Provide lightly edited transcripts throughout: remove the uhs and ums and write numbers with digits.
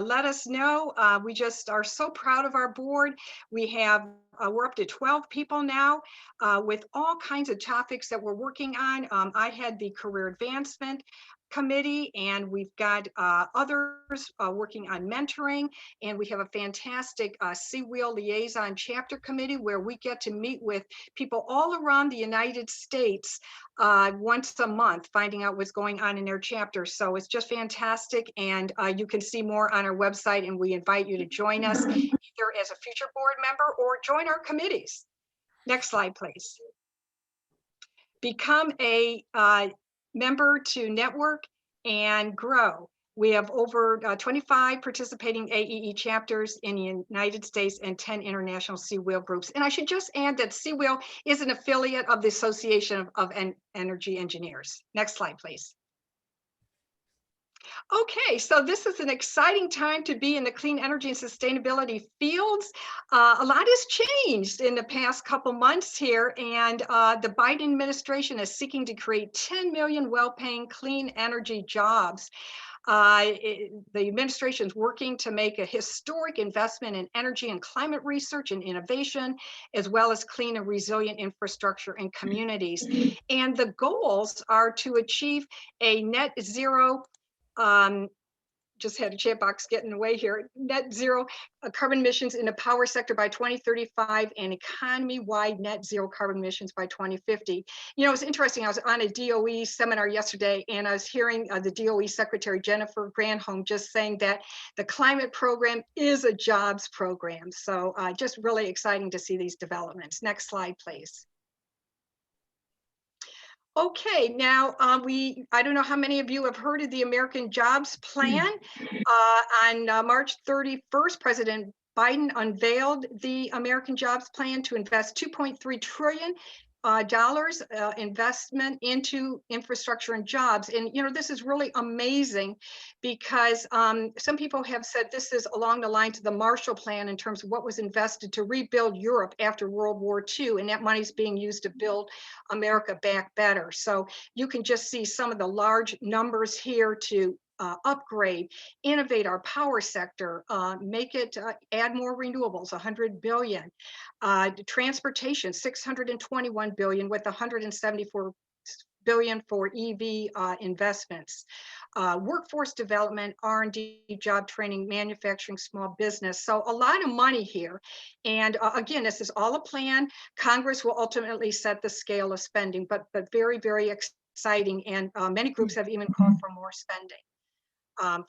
let us know. We just are so proud of our board. We're up to 12 people now with all kinds of topics that we're working on. I had the career advancement committee, and we've got others working on mentoring, and we have a fantastic CWEEL liaison chapter committee where we get to meet with people all around the United States once a month, finding out what's going on in their chapter. So it's just fantastic, and you can see more on our website, and we invite you to join us either as a future board member or join our committees. Next slide, please. Become a member to network and grow. We have over 25 participating AEE chapters in the United States and 10 international CWEEL groups. And I should just add that CWEEL is an affiliate of the Association of Energy Engineers. Next slide, please. Okay, so this is an exciting time to be in the clean energy and sustainability fields. A lot has changed in the past couple months here, and the Biden administration is seeking to create 10 million well-paying clean energy jobs. The administration is working to make a historic investment in energy and climate research and innovation, as well as clean and resilient infrastructure and communities. And the goals are to achieve a net zero just had a chat box getting away here. Net zero carbon emissions in the power sector by 2035 and economy-wide net zero carbon emissions by 2050. You know, it's interesting. I was on a DOE seminar yesterday, and I was hearing the DOE Secretary Jennifer Granholm just saying that the climate program is a jobs program. So just really exciting to see these developments. Next slide, please. Okay, now I don't know how many of you have heard of the American Jobs Plan. On March 31st, President Biden unveiled the American Jobs Plan to invest $2.3 trillion investment into infrastructure and jobs. And, you know, this is really amazing because some people have said this is along the lines of the Marshall Plan in terms of what was invested to rebuild Europe after World War II, and that money is being used to build America back better. So you can just see some of the large numbers here to upgrade, innovate our power sector, make it add more renewables, 100 billion. Transportation, 621 billion with 174 billion for EV investments. Workforce development, R&D, job training, manufacturing, small business. So a lot of money here. And again, this is all a plan. Congress will ultimately set the scale of spending, but very, very exciting. And many groups have even called for more spending.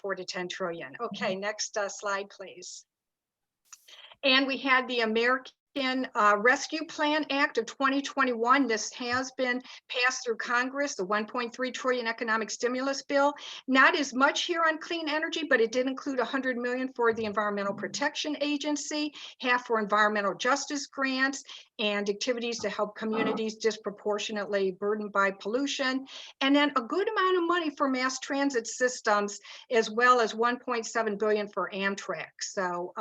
4 to 10 trillion. Okay, next slide, please. And we had the American Rescue Plan Act of 2021. This has been passed through Congress, the 1.3 trillion economic stimulus bill. Not as much here on clean energy, but it did include 100 million for the Environmental Protection Agency, half for environmental justice grants and activities to help communities disproportionately burdened by pollution. And then a good amount of money for mass transit systems, as well as 1.7 billion for Amtrak. So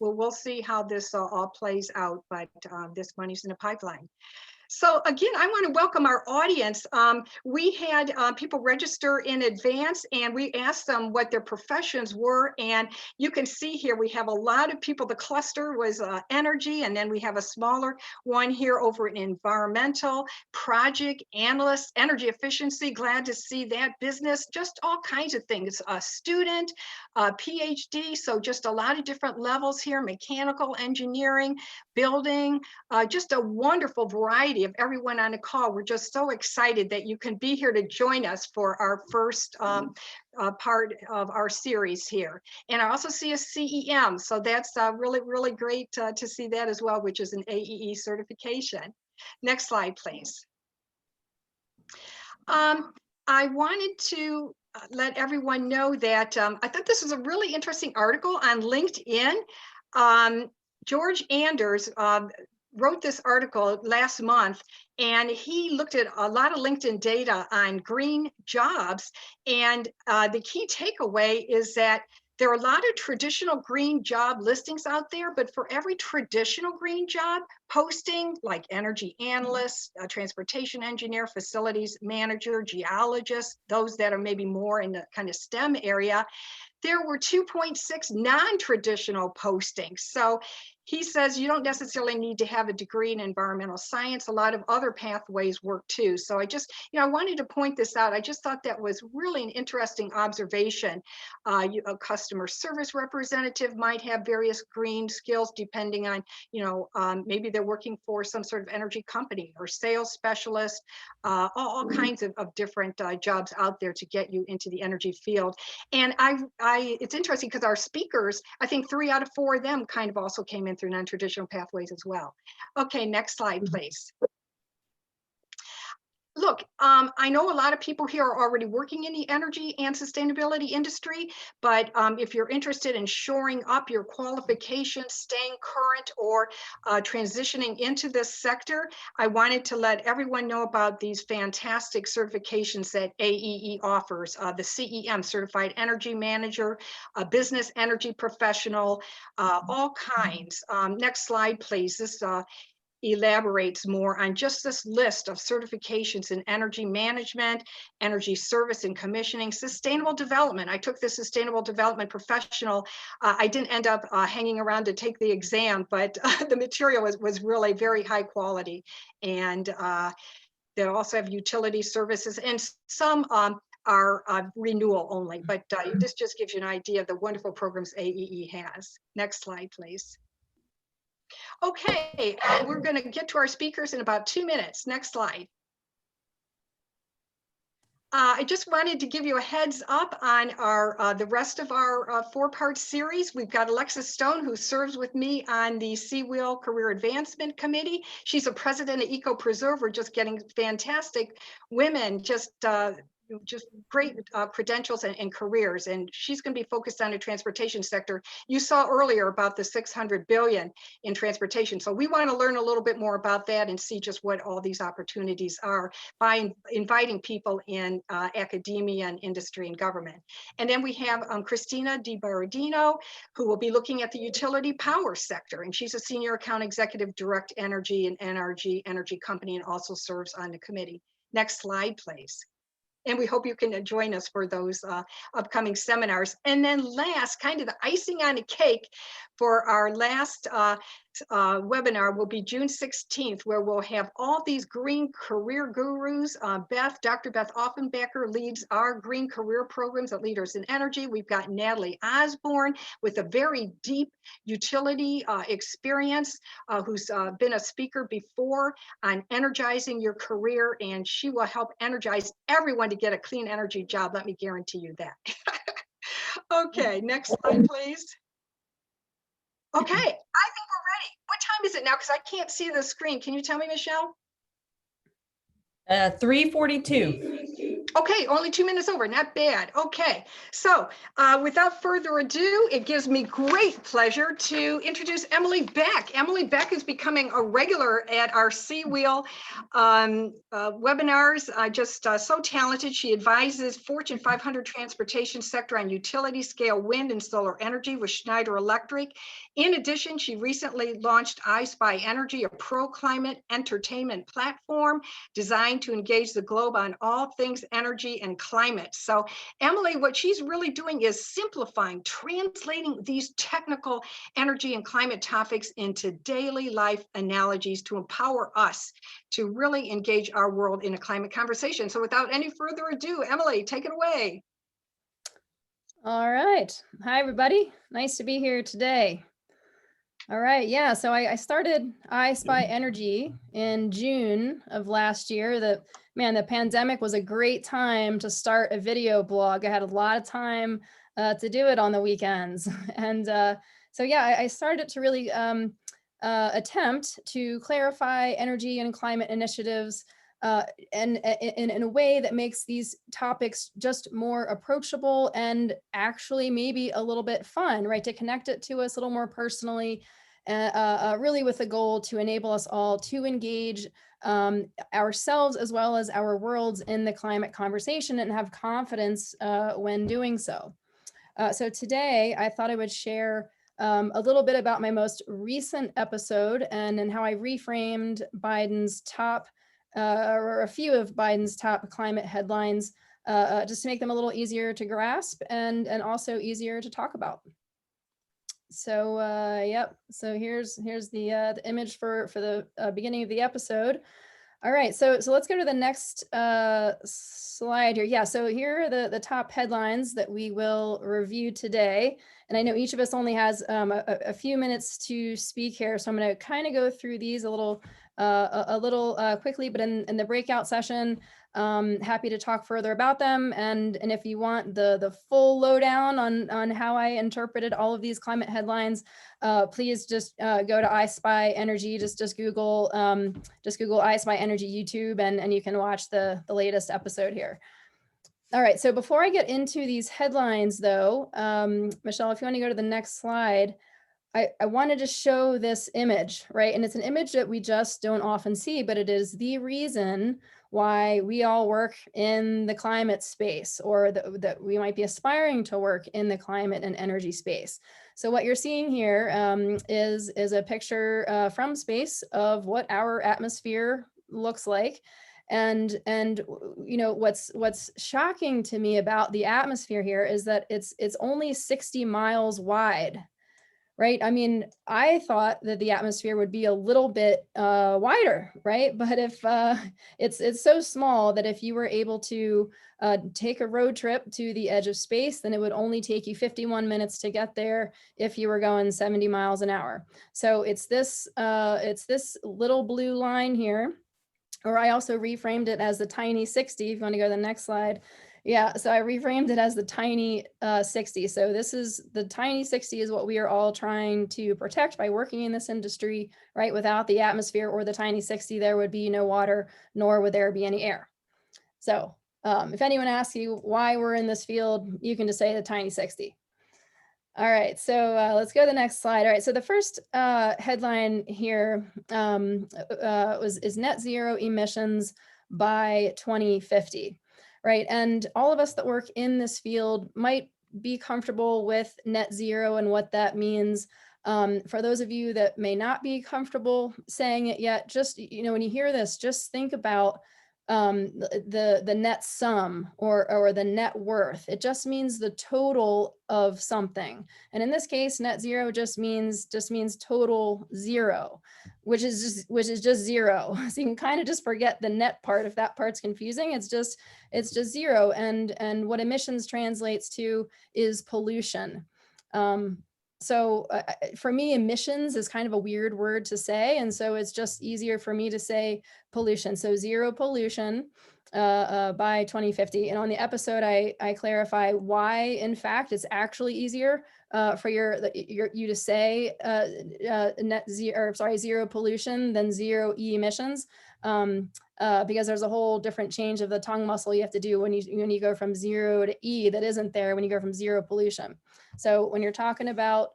we'll see how this all plays out, but this money's in the pipeline. So again, I want to welcome our audience. We had people register in advance, and we asked them what their professions were. And you can see here, we have a lot of people. The cluster was energy, and then we have a smaller one here over in environmental, project analyst, energy efficiency. Glad to see that. Business, just all kinds of things. A student, PhD, so just a lot of different levels here. Mechanical engineering, building, just a wonderful variety of everyone on the call. We're just so excited that you can be here to join us for our first part of our series here. And I also see a CEM, so that's really, really great to see that as well, which is an AEE certification. Next slide, please. I wanted to let everyone know that I thought this was a really interesting article on LinkedIn. George Anders wrote this article last month, and he looked at a lot of LinkedIn data on green jobs. And the key takeaway is that there are a lot of traditional green job listings out there, but for every traditional green job posting, like energy analyst, transportation engineer, facilities manager, geologist, those that are maybe more in the kind of STEM area, there were 2.6 non-traditional postings. So he says you don't necessarily need to have a degree in environmental science. A lot of other pathways work too. So I just, I wanted to point this out. I just thought that was really an interesting observation. A customer service representative might have various green skills depending on, maybe they're working for some sort of energy company, or sales specialist, all kinds of different jobs out there to get you into the energy field. And it's interesting because our speakers, I think 3 out of 4 of them kind of also came in through non-traditional pathways as well. Okay, next slide, please. Look, I know a lot of people here are already working in the energy and sustainability industry, but if you're interested in shoring up your qualifications, staying current, or transitioning into this sector, I wanted to let everyone know about these fantastic certifications that AEE offers. The CEM, Certified Energy Manager, a Business Energy Professional, all kinds. Next slide, please. This elaborates more on just this list of certifications in energy management, energy service and commissioning, sustainable development. I took the sustainable development professional. I didn't end up hanging around to take the exam, but the material was really very high quality. And they also have utility services, and some are renewal only, but this just gives you an idea of the wonderful programs AEE has. Next slide, please. Okay, we're going to get to our speakers in about 2 minutes. Next slide. I just wanted to give you a heads up on our the rest of our 4-part series. We've got Alexis Stone, who serves with me on the CWEEL Career Advancement Committee. She's a president of Eco Preserve. We're just getting fantastic women, just great credentials and careers, and she's going to be focused on the transportation sector. You saw earlier about the 600 billion in transportation, so we want to learn a little bit more about that and see just what all these opportunities are by inviting people in academia and industry and government. And then we have Christina DiBardino, who will be looking at the utility power sector, and she's a senior account executive, Direct Energy and NRG Energy Company, and also serves on the committee. Next slide, please. And we hope you can join us for those upcoming seminars. And then last, kind of the icing on the cake for our last webinar will be June 16th, where we'll have all these green career gurus. Dr. Beth Offenbacher leads our green career programs at Leaders in Energy. We've got Natalie Osborne with a very deep utility experience, who's been a speaker before on energizing your career, and she will help energize everyone to get a clean energy job. Let me guarantee you that. Okay, next slide, please. Okay, I think we're ready. What time is it now? Because I can't see the screen. Can you tell me, Michelle? 3:42. Okay, only 2 minutes over, not bad. Okay, so without further ado, it gives me great pleasure to introduce Emily Beck. Emily Beck is becoming a regular at our CWEEL webinars. Just so talented. She advises Fortune 500 transportation sector on utility scale wind and solar energy with Schneider Electric. In addition, she recently launched I Spy Energy, a pro-climate entertainment platform designed to engage the globe on all things energy and climate. So Emily, what she's really doing is simplifying, translating these technical energy and climate topics into daily life analogies to empower us to really engage our world in a climate conversation. So without any further ado, Emily, take it away. All right. Hi, everybody. Nice to be here today. All right. Yeah. So I started I Spy Energy in June of last year. The pandemic was a great time to start a video blog. I had a lot of time to do it on the weekends. And so, yeah, I started to really attempt to clarify energy and climate initiatives and in a way that makes these topics just more approachable and actually maybe a little bit fun, right? To connect it to us a little more personally, really with the goal to enable us all to engage ourselves as well as our worlds in the climate conversation and have confidence when doing so. So today I thought I would share a little bit about my most recent episode and how I reframed Biden's top or a few of Biden's top climate headlines just to make them a little easier to grasp and also easier to talk about. So yep. So here's the image for the beginning of the episode. All right, so let's go to the next slide here. Yeah, so here are the top headlines that we will review today. And I know each of us only has a few minutes to speak here, so I'm going to kind of go through these a little quickly. But in the breakout session, happy to talk further about them. And if you want the full lowdown on how I interpreted all of these climate headlines, please just go to I Spy Energy. Just Google I Spy Energy YouTube, and you can watch the latest episode here. All right, so before I get into these headlines though, Michelle, if you want to go to the next slide, I wanted to show this image, right? And it's an image that we just don't often see, but it is the reason why we all work in the climate space, or that we might be aspiring to work in the climate and energy space. So what you're seeing here is a picture from space of what our atmosphere looks like. And you know, what's shocking to me about the atmosphere here is that it's only 60 miles wide. Right. I mean, I thought that the atmosphere would be a little bit wider, right? But if it's so small that if you were able to take a road trip to the edge of space, then it would only take you 51 minutes to get there if you were going 70 miles an hour. So it's this little blue line here, or I also reframed it as the tiny 60. If you want to go to the next slide. Yeah, so I reframed it as the tiny 60. So this is the tiny 60 is what we are all trying to protect by working in this industry, right? Without the atmosphere or the tiny 60, there would be no water, nor would there be any air. So if anyone asks you why we're in this field, you can just say the tiny 60. All right, so let's go to the next slide. All right, so the first headline here is net zero emissions by 2050. Right. And all of us that work in this field might be comfortable with net zero and what that means. For those of you that may not be comfortable saying it yet, just, you know, when you hear this, just think about the net sum or the net worth. It just means the total of something. And in this case, net zero just means total zero, which is just zero. So you can kind of just forget the net part if that part's confusing. It's just zero. And what emissions translates to is pollution. So for me, emissions is kind of a weird word to say. And so it's just easier for me to say pollution. So zero pollution by 2050. And on the episode, I clarify why, in fact, it's actually easier for you to say zero pollution than zero emissions. Because there's a whole different change of the tongue muscle you have to do when you go from zero to E that isn't there when you go from zero pollution. So when you're talking about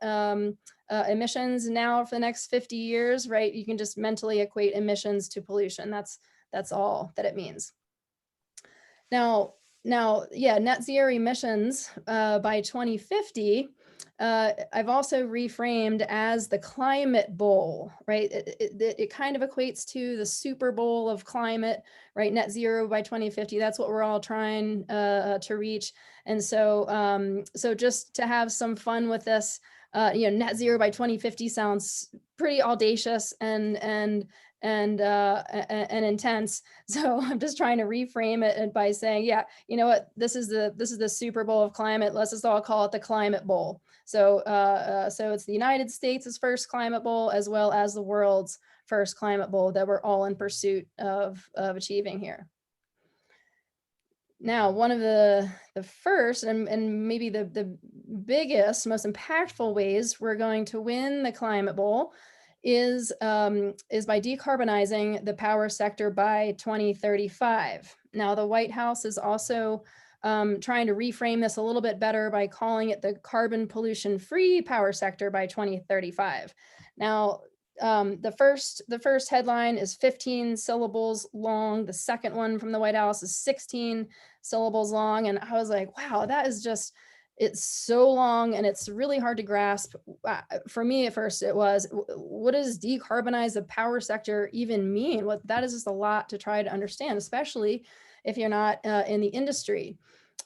emissions now for the next 50 years, right, you can just mentally equate emissions to pollution. That's all that it means. Now, yeah, net zero emissions by 2050. I've also reframed as the climate bowl, right? It kind of equates to the Super Bowl of climate, right? Net zero by 2050. That's what we're all trying to reach. And so, so just to have some fun with this, you know, net zero by 2050 sounds pretty audacious and intense. So I'm just trying to reframe it by saying, yeah, you know what, this is the Super Bowl of climate. Let's just all call it the Climate Bowl. So so it's the United States' first climate bowl, as well as the world's first climate bowl that we're all in pursuit of achieving here. Now, one of the first and maybe the biggest, most impactful ways we're going to win the Climate Bowl is by decarbonizing the power sector by 2035. Now, the White House is also trying to reframe this a little bit better by calling it the carbon pollution-free power sector by 2035. Now, the first headline is 15 syllables long. The second one from the White House is 16 syllables long. And I was like, wow, that is just, it's so long and it's really hard to grasp. For me at first it was, what does decarbonize the power sector even mean? That is just a lot to try to understand, especially if you're not in the industry.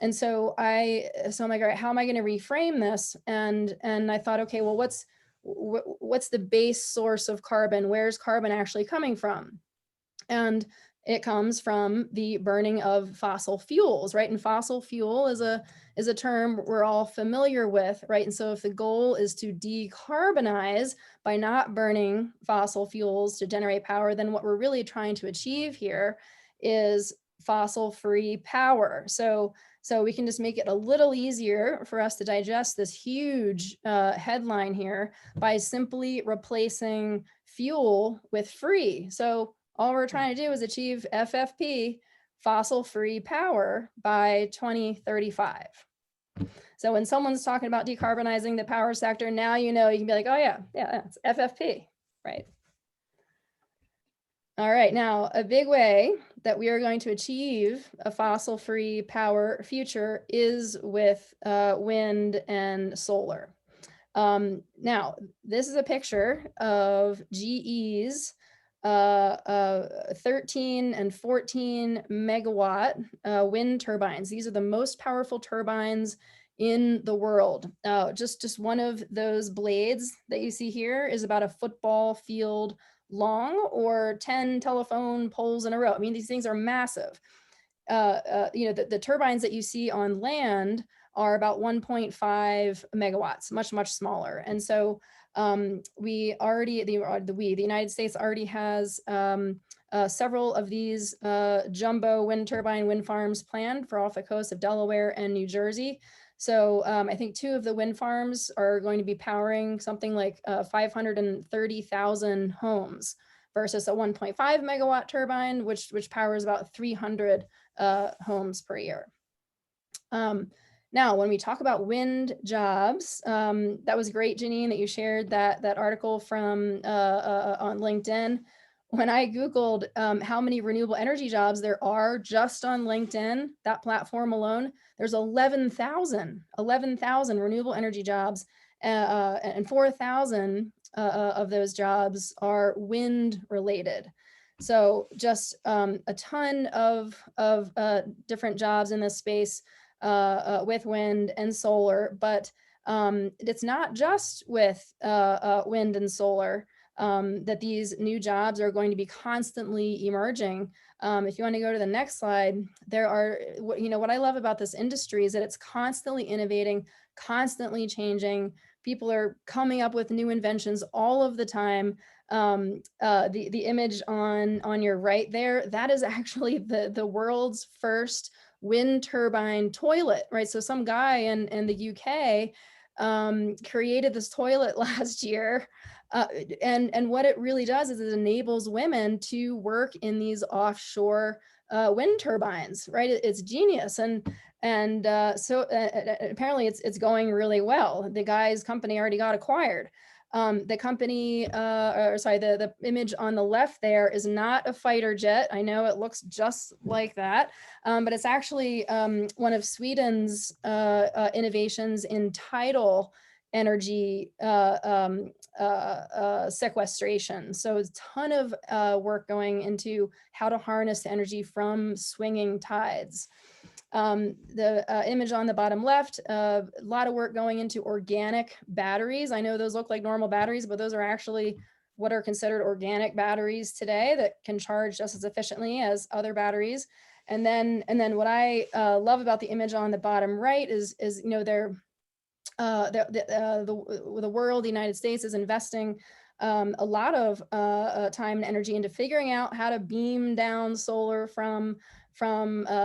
And so I'm like, all right, how am I going to reframe this? And I thought, okay, well, what's the base source of carbon? Where's carbon actually coming from? And it comes from the burning of fossil fuels, right? And fossil fuel is a term we're all familiar with, right? And so if the goal is to decarbonize by not burning fossil fuels to generate power, then what we're really trying to achieve here is fossil-free power. So we can just make it a little easier for us to digest this huge headline here by simply replacing fuel with free. So all we're trying to do is achieve FFP, fossil-free power, by 2035. So when someone's talking about decarbonizing the power sector, now you can be like, oh yeah, it's FFP, right? All right, now a big way that we are going to achieve a fossil-free power future is with wind and solar. Now, this is a picture of GE's 13 and 14 megawatt wind turbines. These are the most powerful turbines in the world. Just one of those blades that you see here is about a football field long, or 10 telephone poles in a row. I mean, these things are massive. The turbines that you see on land are about 1.5 megawatts, much smaller. And so the United States already has several of these jumbo wind turbine wind farms planned for off the coast of Delaware and New Jersey. So I think 2 of the wind farms are going to be powering something like 530,000 homes versus a 1.5 megawatt turbine, which powers about 300 homes per year. Now, when we talk about wind jobs, that was great, Janine, that you shared that article from on LinkedIn. When I Googled how many renewable energy jobs there are just on LinkedIn, that platform alone, there's 11,000 renewable energy jobs, and 4,000 of those jobs are wind related. So just a ton of different jobs in this space with wind and solar, but it's not just with wind and solar that these new jobs are going to be constantly emerging. If you want to go to the next slide, there are, what I love about this industry is that it's constantly innovating, constantly changing. People are coming up with new inventions all of the time. The image on your right there, that is actually the world's first wind turbine toilet, right? So some guy in the UK created this toilet last year. And what it really does is it enables women to work in these offshore wind turbines, right? It's genius. And so apparently it's going really well. The guy's company already got acquired. The company, the image on the left there is not a fighter jet. I know it looks just like that, but it's actually one of Sweden's innovations in tidal energy sequestration. So it's a ton of work going into how to harness the energy from swinging tides. The image on the bottom left, a lot of work going into organic batteries. I know those look like normal batteries, but those are actually what are considered organic batteries today that can charge just as efficiently as other batteries. And then what I love about the image on the bottom right is the world, the United States, is investing a lot of time and energy into figuring out how to beam down solar from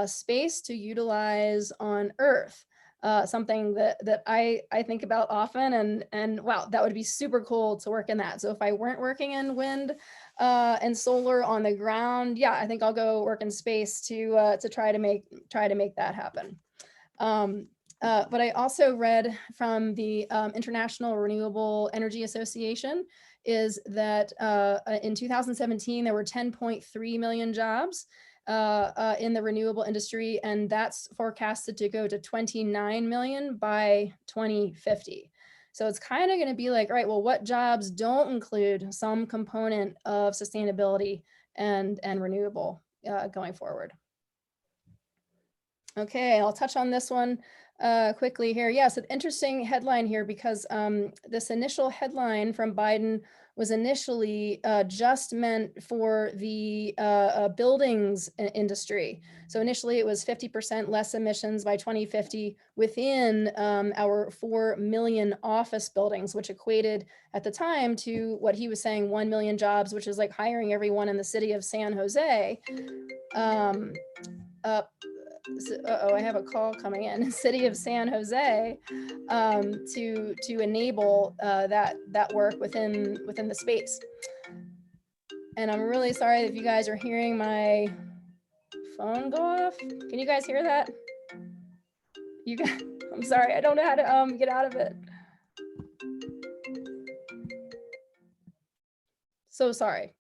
space to utilize on Earth. Something that I think about often, and wow, that would be super cool to work in that. So if I weren't working in wind and solar on the ground, yeah, I think I'll go work in space to try to make that happen. But I also read from the International Renewable Energy Association is that in 2017, there were 10.3 million jobs in the renewable industry, and that's forecasted to go to 29 million by 2050. So it's kind of going to be like, all right, well, what jobs don't include some component of sustainability and renewable going forward? Okay, I'll touch on this one quickly here. Yes, an interesting headline here because this initial headline from Biden was initially just meant for the buildings industry. So initially it was 50% less emissions by 2050 within our 4 million office buildings, which equated at the time to what he was saying, 1 million jobs, which is like hiring everyone in the city of San Jose. Uh-oh, I have a call coming in. City of San Jose, to enable that work within the space. And I'm really sorry if you guys are hearing my phone go off. Can you guys hear that? You guys, I'm sorry, I don't know how to get out of it. So sorry.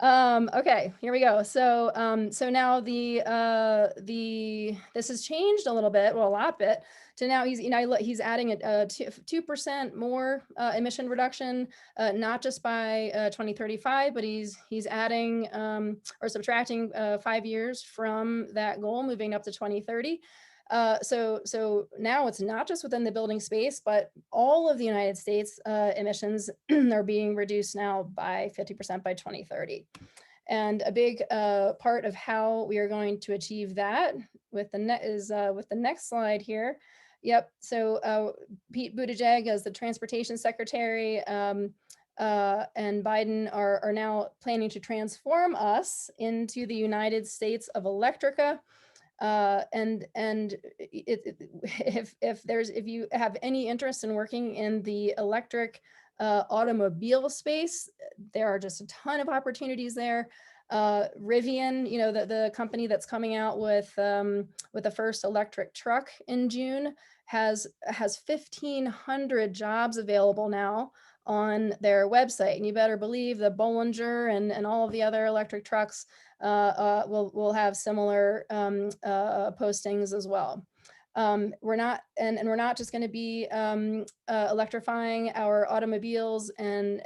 Okay, here we go. So now this has changed a little bit, well, a lot bit, to now he's adding a 2% more emission reduction, not just by 2035, but he's adding or subtracting 5 years from that goal, moving up to 2030. So now it's not just within the building space, but all of the United States emissions are being reduced now by 50% by 2030. And a big part of how we are going to achieve that with the next slide here. Yep. So Pete Buttigieg as the transportation secretary and Biden are now planning to transform us into the United States of Electrica. And if you have any interest in working in the electric automobile space, there are just a ton of opportunities there. Rivian, the company that's coming out with the first electric truck in June, has 1,500 jobs available now on their website, and you better believe the Bollinger and all of the other electric trucks will have similar postings as well. We're not just going to be electrifying our automobiles and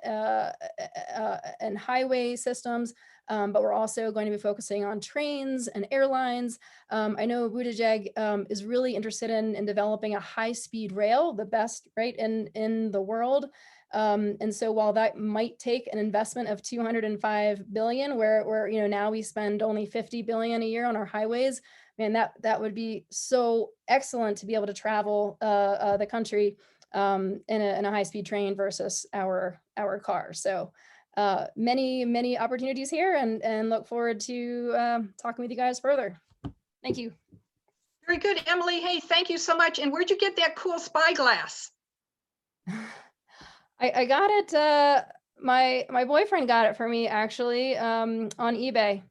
highway systems, but we're also going to be focusing on trains and airlines. I know Buttigieg is really interested in developing a high-speed rail, the best in the world. And so while that might take an investment of 205 billion, where now we spend only 50 billion a year on our highways, man, that would be so excellent to be able to travel the country in a high-speed train versus our car. So many opportunities here, and look forward to talking with you guys further. Thank you. Very good, Emily. Hey, thank you so much. And where'd you get that cool spyglass? I got it. My boyfriend got it for me, actually, on eBay.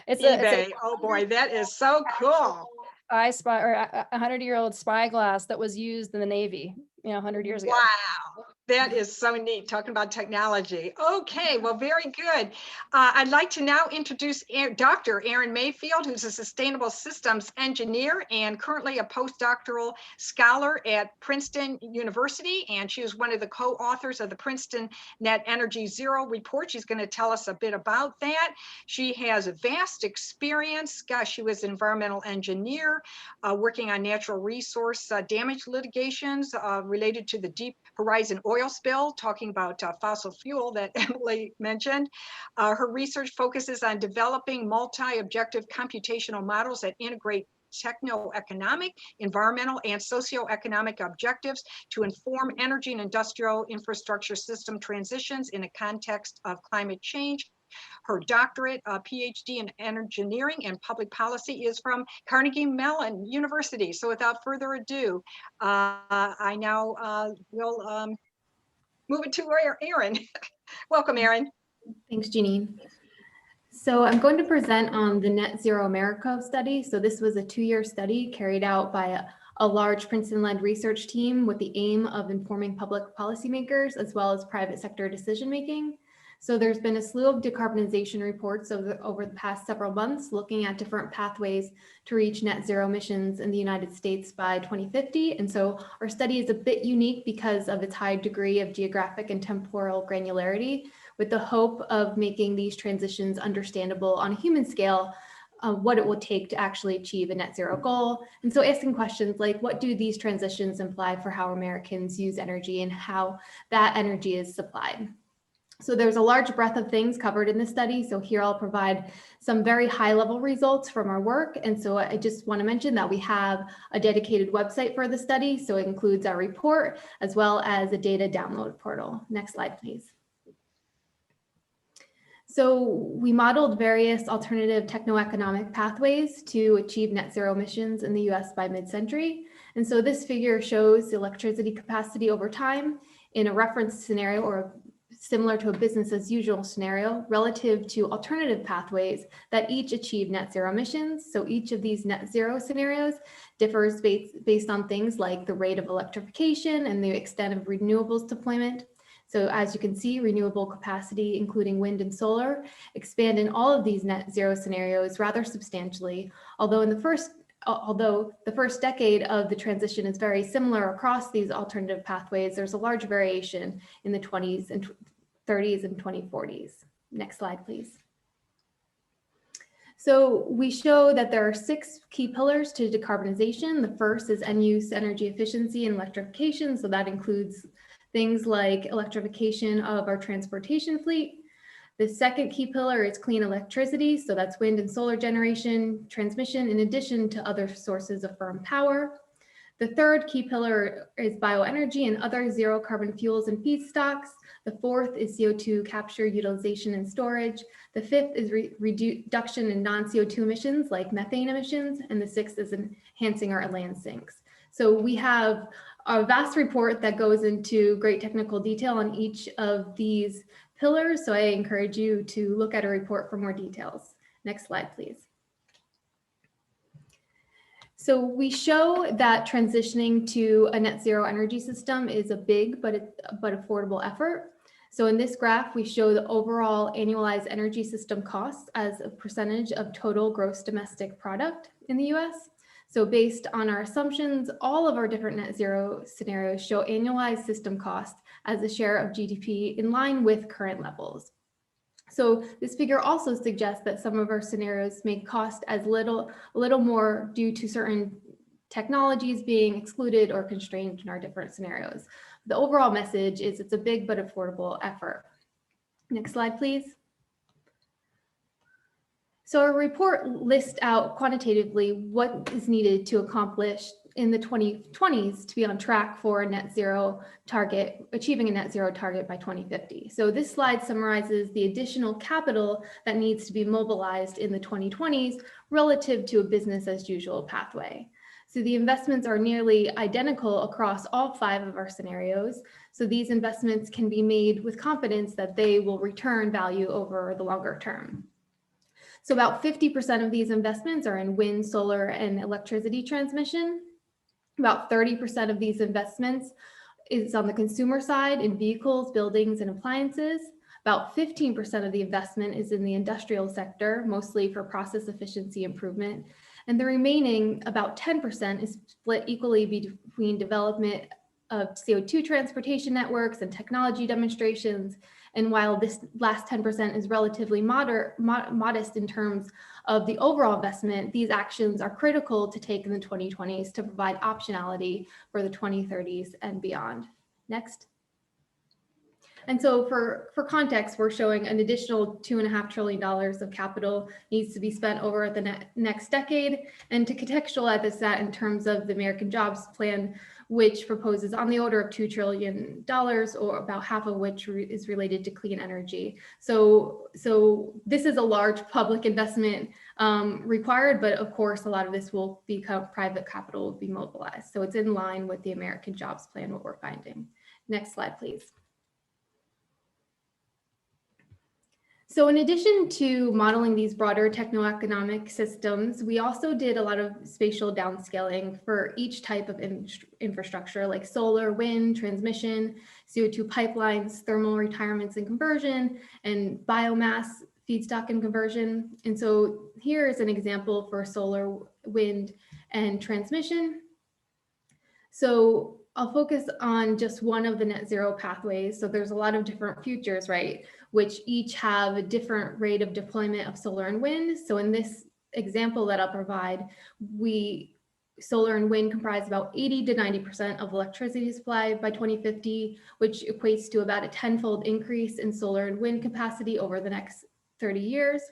It's eBay. Oh boy, that is so cool. I Spy, or a 100-year-old spyglass that was used in the Navy, 100 years ago. Wow. That is so neat, talking about technology. Okay, well, very good. I'd like to now introduce Dr. Erin Mayfield, who's a sustainable systems engineer and currently a postdoctoral scholar at Princeton University. And she was one of the co-authors of the Princeton Net Energy Zero report. She's going to tell us a bit about that. She has a vast experience. Gosh, she was an environmental engineer working on natural resource damage litigations related to the Deep Horizon oil spill, talking about fossil fuel that Emily mentioned. Her research focuses on developing multi-objective computational models that integrate techno-economic, environmental, and socio-economic objectives to inform energy and industrial infrastructure system transitions in a context of climate change. Her doctorate, PhD in engineering and public policy, is from Carnegie Mellon University. So without further ado, I now will move it to Erin. Welcome, Erin. Thanks, Janine. So I'm going to present on the Net Zero America study. So this was a 2-year study carried out by a large Princeton-led research team with the aim of informing public policymakers as well as private sector decision-making. So there's been a slew of decarbonization reports over the past several months looking at different pathways to reach net zero emissions in the United States by 2050. And so our study is a bit unique because of its high degree of geographic and temporal granularity, with the hope of making these transitions understandable on a human scale what it will take to actually achieve a net zero goal. And so asking questions like, what do these transitions imply for how Americans use energy and how that energy is supplied? So there's a large breadth of things covered in this study. So here I'll provide some very high level results from our work. And so I just want to mention that we have a dedicated website for the study. So it includes our report as well as a data download portal. Next slide, please. So we modeled various alternative techno-economic pathways to achieve net zero emissions in the US by mid-century. And so this figure shows the electricity capacity over time in a reference scenario or similar to a business as usual scenario relative to alternative pathways that each achieve net zero emissions. So each of these net zero scenarios differs based on things like the rate of electrification and the extent of renewables deployment. So as you can see, renewable capacity, including wind and solar, expand in all of these net zero scenarios rather substantially, although the first decade of the transition is very similar across these alternative pathways, there's a large variation in the 20s and 30s and 2040s. Next slide, please. So we show that there are 6 key pillars to decarbonization. The first is end-use energy efficiency and electrification. So that includes things like electrification of our transportation fleet. The second key pillar is clean electricity. So that's wind and solar generation, transmission, in addition to other sources of firm power. The third key pillar is bioenergy and other zero carbon fuels and feedstocks. The fourth is CO2 capture, utilization, and storage. The fifth is reduction in non-CO2 emissions like methane emissions. And the sixth is enhancing our land sinks. So we have a vast report that goes into great technical detail on each of these pillars. So I encourage you to look at a report for more details. Next slide, please. So we show that transitioning to a net zero energy system is a big but affordable effort. So in this graph, we show the overall annualized energy system costs as a percentage of total gross domestic product in the US. So based on our assumptions, all of our different net zero scenarios show annualized system costs as a share of GDP in line with current levels. So this figure also suggests that some of our scenarios may cost a little more due to certain technologies being excluded or constrained in our different scenarios. The overall message is it's a big but affordable effort. Next slide, please. So our report lists out quantitatively what is needed to accomplish in the 2020s to be on track for a net zero target, achieving a net zero target by 2050. So this slide summarizes the additional capital that needs to be mobilized in the 2020s relative to a business as usual pathway. So the investments are nearly identical across all 5 of our scenarios. So these investments can be made with confidence that they will return value over the longer term. So about 50% of these investments are in wind, solar, and electricity transmission. About 30% of these investments is on the consumer side in vehicles, buildings, and appliances. About 15% of the investment is in the industrial sector, mostly for process efficiency improvement. And the remaining, about 10%, is split equally between development of CO2 transportation networks and technology demonstrations. And while this last 10% is relatively modest in terms of the overall investment, these actions are critical to take in the 2020s to provide optionality for the 2030s and beyond. Next. And so for context, we're showing an additional $2.5 trillion of capital needs to be spent over the next decade. And to contextualize that in terms of the American Jobs Plan, which proposes on the order of $2 trillion, or about half of which is related to clean energy. So this is a large public investment required, but of course, a lot of this will become private capital will be mobilized. So it's in line with the American Jobs Plan, what we're finding. Next slide, please. So in addition to modeling these broader techno-economic systems, we also did a lot of spatial downscaling for each type of infrastructure like solar, wind, transmission, CO2 pipelines, thermal retirements and conversion, and biomass feedstock and conversion. And so here is an example for solar, wind, and transmission. So I'll focus on just one of the net zero pathways. So there's a lot of different futures, right, which each have a different rate of deployment of solar and wind. So in this example that I'll provide, solar and wind comprise about 80 to 90% of electricity supply by 2050, which equates to about a 10-fold increase in solar and wind capacity over the next 30 years.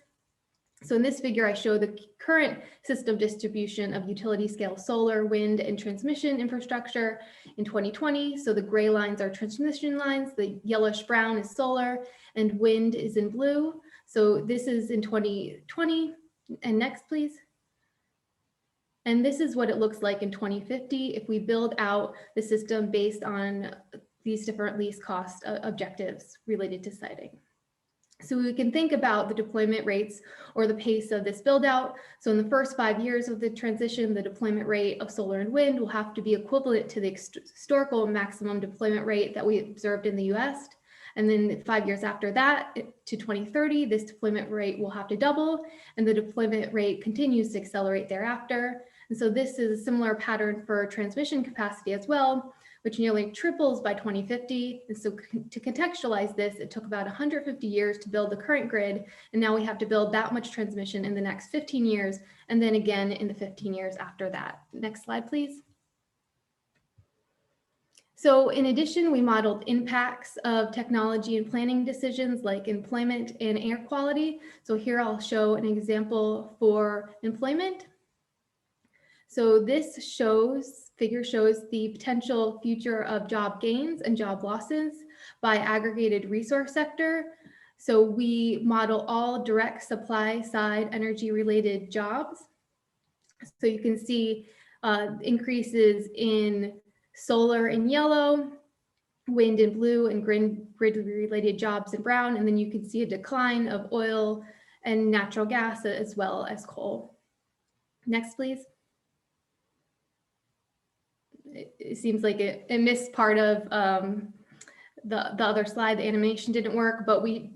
So in this figure, I show the current system distribution of utility scale solar, wind, and transmission infrastructure in 2020. So the gray lines are transmission lines, the yellowish brown is solar, and wind is in blue. So this is in 2020. And next, please. And this is what it looks like in 2050 if we build out the system based on these different least cost objectives related to siting. So we can think about the deployment rates or the pace of this build out. So in the first 5 years of the transition, the deployment rate of solar and wind will have to be equivalent to the historical maximum deployment rate that we observed in the US. And then 5 years after that to 2030, this deployment rate will have to double, and the deployment rate continues to accelerate thereafter. And so this is a similar pattern for transmission capacity as well, which nearly triples by 2050. And so to contextualize this, it took about 150 years to build the current grid. And now we have to build that much transmission in the next 15 years, and then again in the 15 years after that. Next slide, please. So in addition, we modeled impacts of technology and planning decisions like employment and air quality. So here I'll show an example for employment. So this figure shows the potential future of job gains and job losses by aggregated resource sector. So we model all direct supply side energy related jobs. So you can see increases in solar in yellow, wind in blue, and grid related jobs in brown. And then you can see a decline of oil and natural gas as well as coal. Next, please. It seems like it missed part of the other slide. The animation didn't work, but we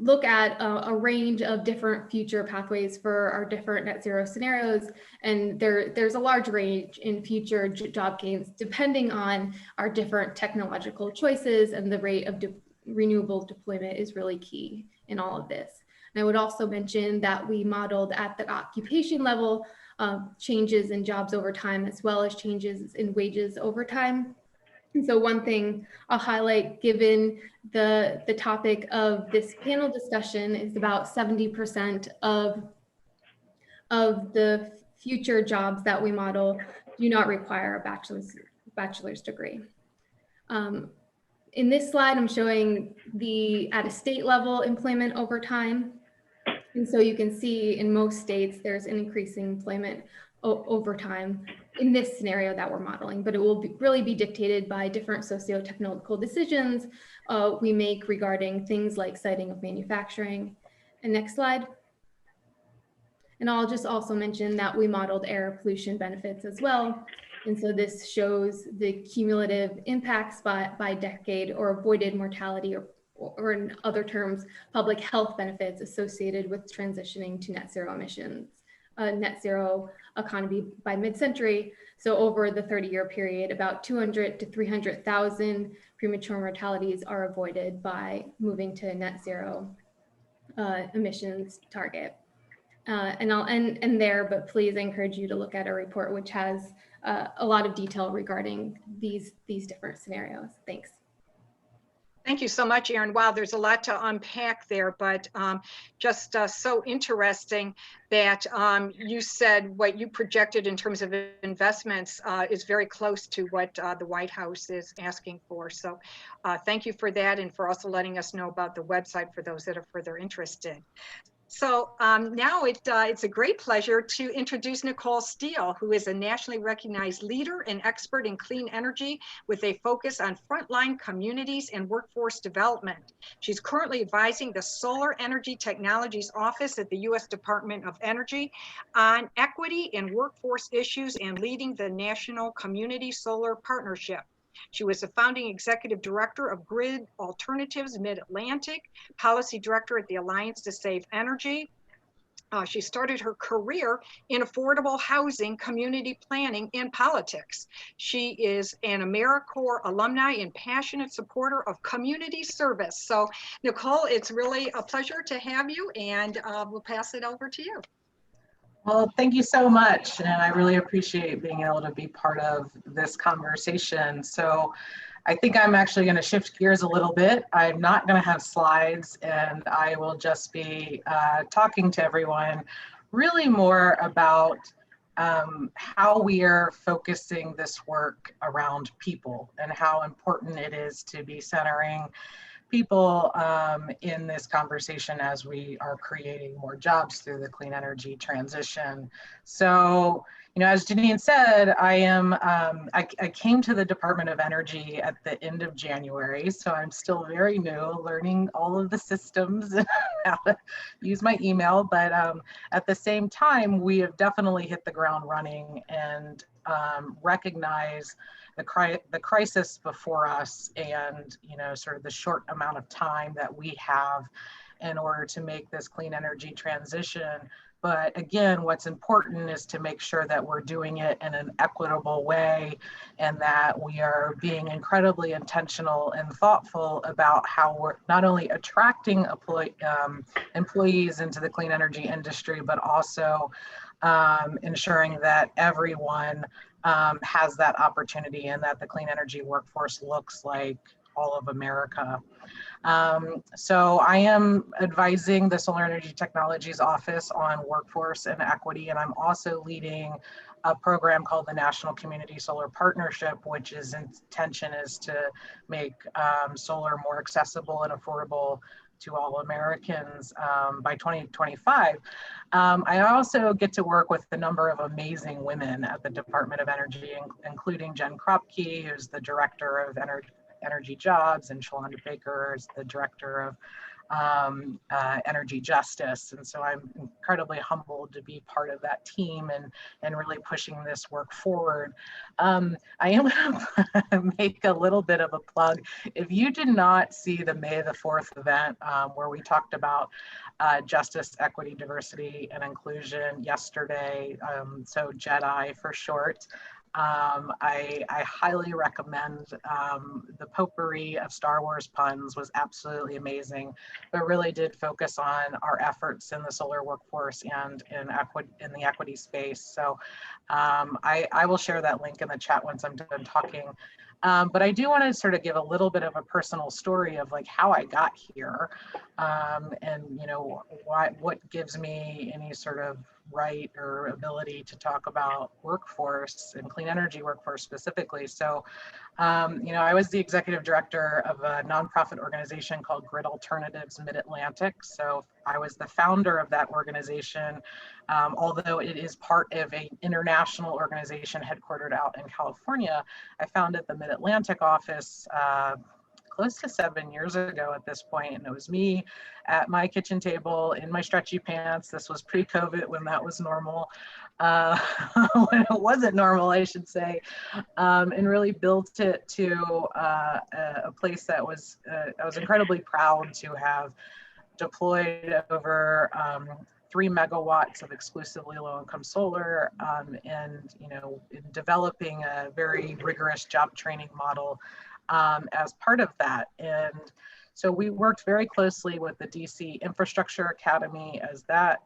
look at a range of different future pathways for our different net zero scenarios. And there's a large range in future job gains, depending on our different technological choices, and the rate of renewable deployment is really key in all of this. And I would also mention that we modeled at the occupation level changes in jobs over time, as well as changes in wages over time. And so one thing I'll highlight, given the topic of this panel discussion, is about 70% of the future jobs that we model do not require a bachelor's degree. In this slide, I'm showing at a state level employment over time. And so you can see in most states, there's an increasing employment over time in this scenario that we're modeling, but it will really be dictated by different socio-technological decisions we make regarding things like siting of manufacturing. And next slide. And I'll just also mention that we modeled air pollution benefits as well. And so this shows the cumulative impacts by decade, or avoided mortality, or in other terms, public health benefits associated with transitioning to net zero emissions, net zero economy by mid-century. So over the 30-year period, about 200 to 300,000 premature mortalities are avoided by moving to net zero emissions target. And I'll end there, but please, I encourage you to look at our report, which has a lot of detail regarding these different scenarios. Thanks. Thank you so much, Erin. Wow, there's a lot to unpack there, but just so interesting that you said what you projected in terms of investments is very close to what the White House is asking for. So thank you for that, and for also letting us know about the website for those that are further interested. So now it's a great pleasure to introduce Nicole Steele, who is a nationally recognized leader and expert in clean energy with a focus on frontline communities and workforce development. She's currently advising the Solar Energy Technologies Office at the U.S. Department of Energy on equity and workforce issues, and leading the National Community Solar Partnership. She was the founding executive director of Grid Alternatives Mid-Atlantic, policy director at the Alliance to Save Energy. She started her career in affordable housing, community planning, and politics. She is an AmeriCorps alumni and passionate supporter of community service. So, Nicole, it's really a pleasure to have you, and we'll pass it over to you. Well, thank you so much. And I really appreciate being able to be part of this conversation. So I think I'm actually going to shift gears a little bit. I'm not going to have slides, and I will just be talking to everyone really more about how we are focusing this work around people and how important it is to be centering people in this conversation as we are creating more jobs through the clean energy transition. So, as Janine said, I came to the Department of Energy at the end of January, so I'm still very new, learning all of the systems and how to use my email. But at the same time, we have definitely hit the ground running and recognize the crisis before us, and sort of the short amount of time that we have in order to make this clean energy transition. But again, what's important is to make sure that we're doing it in an equitable way, and that we are being incredibly intentional and thoughtful about how we're not only attracting employees into the clean energy industry, but also ensuring that everyone has that opportunity, and that the clean energy workforce looks like all of America. So I am advising the Solar Energy Technologies Office on workforce and equity, and I'm also leading a program called the National Community Solar Partnership, which is intention is to make solar more accessible and affordable to all Americans by 2025. I also get to work with a number of amazing women at the Department of Energy, including Jen Kropke, who's the Director of Energy Jobs, and Shalonda Baker is the Director of Energy Justice. And so I'm incredibly humbled to be part of that team and really pushing this work forward. I am going to make a little bit of a plug. If you did not see the May the 4th event where we talked about justice, equity, diversity, and inclusion yesterday, so JEDI for short, I highly recommend. The potpourri of Star Wars puns was absolutely amazing, but really did focus on our efforts in the solar workforce and in the equity space. So I will share that link in the chat once I'm done talking. But I do want to sort of give a little bit of a personal story of like how I got here, and what gives me any sort of right or ability to talk about workforce and clean energy workforce specifically. So, I was the executive director of a nonprofit organization called Grid Alternatives Mid-Atlantic. So I was the founder of that organization, although it is part of an international organization headquartered out in California. I founded the Mid-Atlantic office close to 7 years ago at this point, and it was me at my kitchen table in my stretchy pants. This was pre-COVID, when that was normal, when it wasn't normal, I should say, and really built it to a place that was, I was incredibly proud to have deployed over 3 megawatts of exclusively low-income solar, and in developing a very rigorous job training model as part of that. And so we worked very closely with the DC Infrastructure Academy as that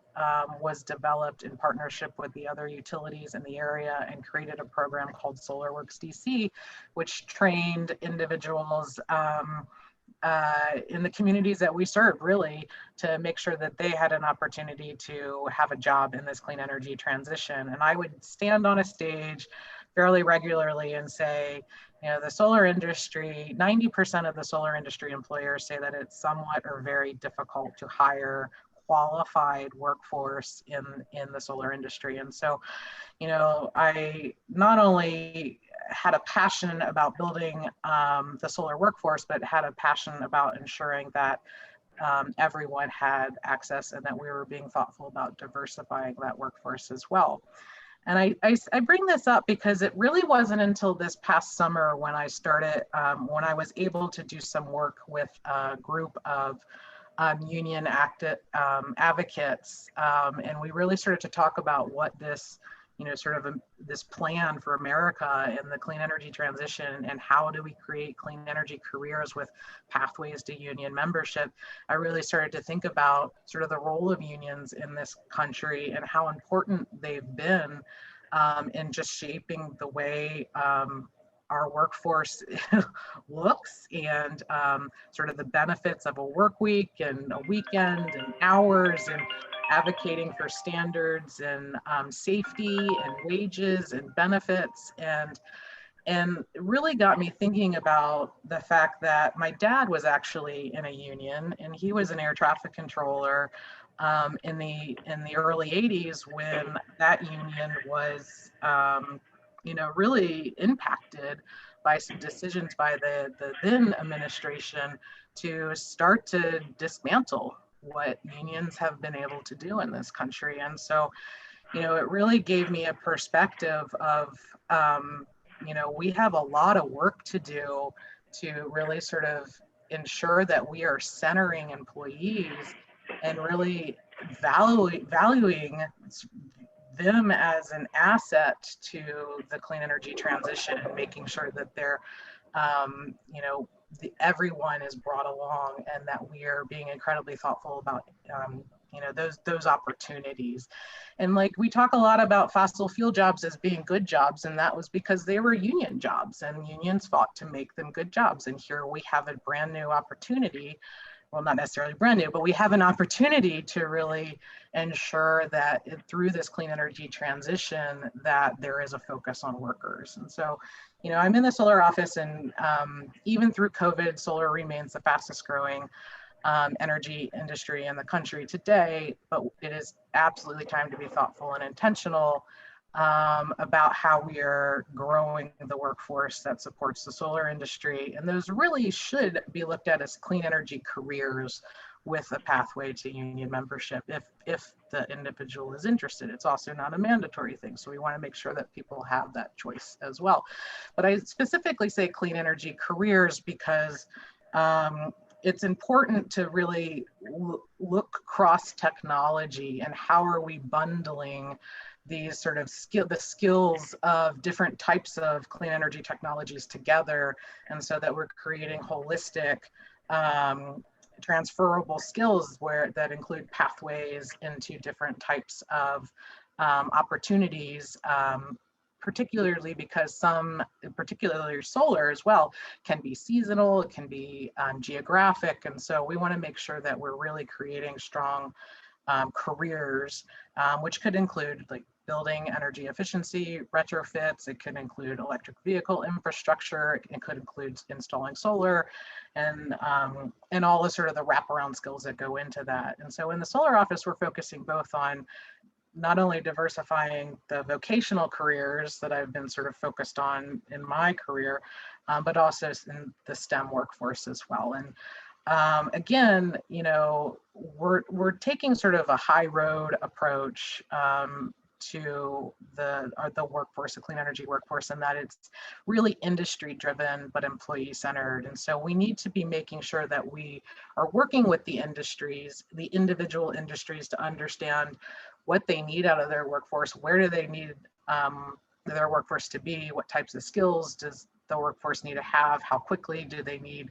was developed in partnership with the other utilities in the area, and created a program called SolarWorks DC, which trained individuals in the communities that we serve, really, to make sure that they had an opportunity to have a job in this clean energy transition. And I would stand on a stage fairly regularly and say, the solar industry, 90% of the solar industry employers say that it's somewhat or very difficult to hire qualified workforce in the solar industry. And so, I not only had a passion about building the solar workforce, but had a passion about ensuring that everyone had access, and that we were being thoughtful about diversifying that workforce as well. And I bring this up because it really wasn't until this past summer when I started, when I was able to do some work with a group of union advocates, and we really started to talk about what this sort of this plan for America and the clean energy transition, and how do we create clean energy careers with pathways to union membership, I really started to think about sort of the role of unions in this country and how important they've been in just shaping the way our workforce looks, and sort of the benefits of a work week and a weekend and hours, and advocating for standards and safety and wages and benefits. And it really got me thinking about the fact that my dad was actually in a union, and he was an air traffic controller in the early 80s, when that union was really impacted by some decisions by the then administration to start to dismantle what unions have been able to do in this country. And so, it really gave me a perspective of, we have a lot of work to do to really sort of ensure that we are centering employees and really valuing them as an asset to the clean energy transition, and making sure that they're, everyone is brought along, and that we are being incredibly thoughtful about, those opportunities. And like, we talk a lot about fossil fuel jobs as being good jobs, and that was because they were union jobs, and unions fought to make them good jobs. And here we have a brand new opportunity, well, not necessarily brand new, but we have an opportunity to really ensure that through this clean energy transition, that there is a focus on workers. And so, I'm in the solar office, and even through COVID, solar remains the fastest growing energy industry in the country today, but it is absolutely time to be thoughtful and intentional about how we are growing the workforce that supports the solar industry. And those really should be looked at as clean energy careers with a pathway to union membership if the individual is interested. It's also not a mandatory thing, so we want to make sure that people have that choice as well. But I specifically say clean energy careers because it's important to really look cross technology, and how are we bundling these sort of the skills of different types of clean energy technologies together, and so that we're creating holistic transferable skills that include pathways into different types of opportunities, particularly because particularly solar as well, can be seasonal, it can be geographic. And so we want to make sure that we're really creating strong careers, which could include like building energy efficiency retrofits. It could include electric vehicle infrastructure. It could include installing solar, and all the sort of the wraparound skills that go into that. And so in the solar office, we're focusing both on not only diversifying the vocational careers that I've been sort of focused on in my career, but also in the STEM workforce as well. And again, we're taking sort of a high road approach to the workforce, the clean energy workforce, and that it's really industry driven but employee centered. And so we need to be making sure that we are working with the industries, the individual industries, to understand what they need out of their workforce, where do they need their workforce to be, what types of skills does the workforce need to have, how quickly do they need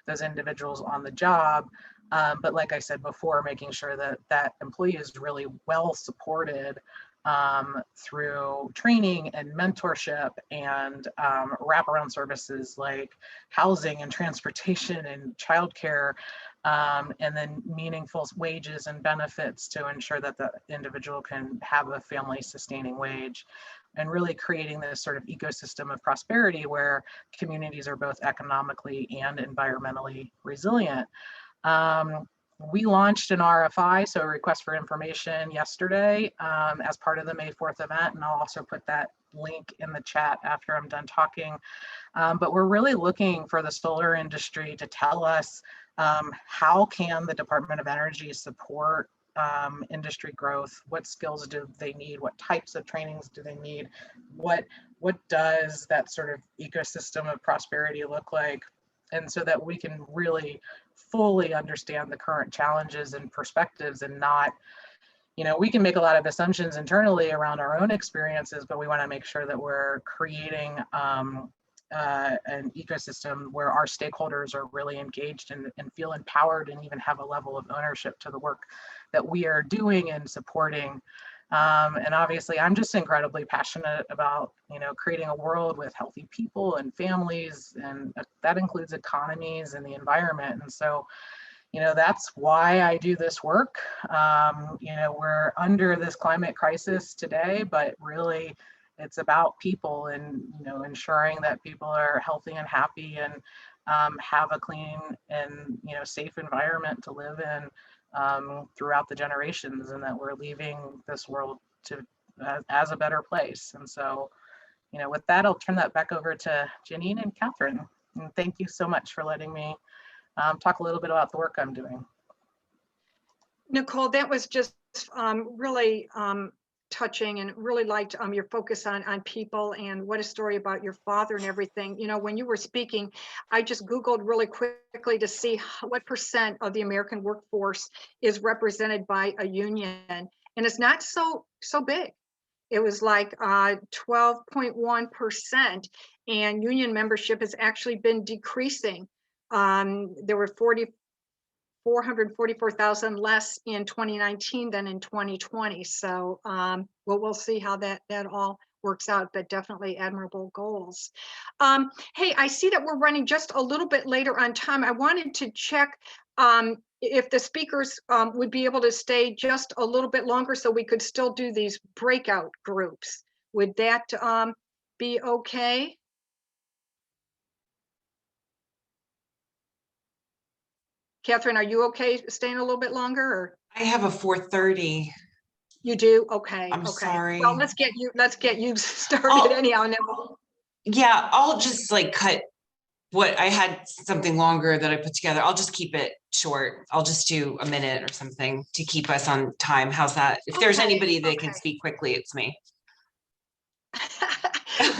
those individuals on the job. But like I said before, making sure that that employee is really well supported through training and mentorship and wraparound services like housing and transportation and childcare, and then meaningful wages and benefits to ensure that the individual can have a family sustaining wage, and really creating this sort of ecosystem of prosperity where communities are both economically and environmentally resilient. We launched an RFI, so a request for information, yesterday as part of the May 4th event, and I'll also put that link in the chat after I'm done talking. But we're really looking for the solar industry to tell us how can the Department of Energy support industry growth, what skills do they need, what types of trainings do they need, what does that sort of ecosystem of prosperity look like, and so that we can really fully understand the current challenges and perspectives, and not we can make a lot of assumptions internally around our own experiences, but we want to make sure that we're creating an ecosystem where our stakeholders are really engaged and feel empowered and even have a level of ownership to the work that we are doing and supporting. And obviously, I'm just incredibly passionate about, creating a world with healthy people and families, and that includes economies and the environment. And so, that's why I do this work. We're under this climate crisis today, but really it's about people and, ensuring that people are healthy and happy and have a clean and, safe environment to live in throughout the generations, and that we're leaving this world as a better place. And so, with that, I'll turn that back over to Janine and Catherine. And thank you so much for letting me talk a little bit about the work I'm doing. Nicole, that was just really touching, and really liked your focus on people, and what a story about your father and everything. When you were speaking, I just Googled really quickly to see what % of the American workforce is represented by a union, and it's not so big. It was like 12.1%, and union membership has actually been decreasing. There were 444,000 less in 2019 than in 2020. So we'll see how that all works out, but definitely admirable goals. Hey, I see that we're running just a little bit later on time. I wanted to check if the speakers would be able to stay just a little bit longer so we could still do these breakout groups. Would that be okay? Catherine, are you okay staying a little bit longer? Or? I have a 4:30. You do? Okay. I'm sorry. Well, let's get you started anyhow. Yeah, I'll just cut what I had, something longer that I put together. I'll just keep it short. I'll just do a minute or something to keep us on time. How's that? If there's anybody that can speak quickly, it's me.